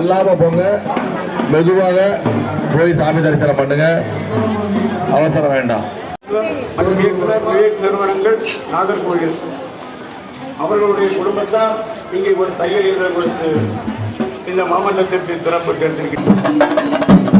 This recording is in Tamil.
தள்ளாம போங்க, மெதுவாக போய் சாமி தரிசனம் பண்ணுங்க, அவசரம் வேண்டாம். நிறுவனங்கள் நாகர்கோவில் அவர்களுடைய குடும்பத்தார் இங்கே ஒரு தையல் கொடுத்து இந்த மாமல்லத்திற்கு சிறப்பு சேர்த்திருக்கிறார்.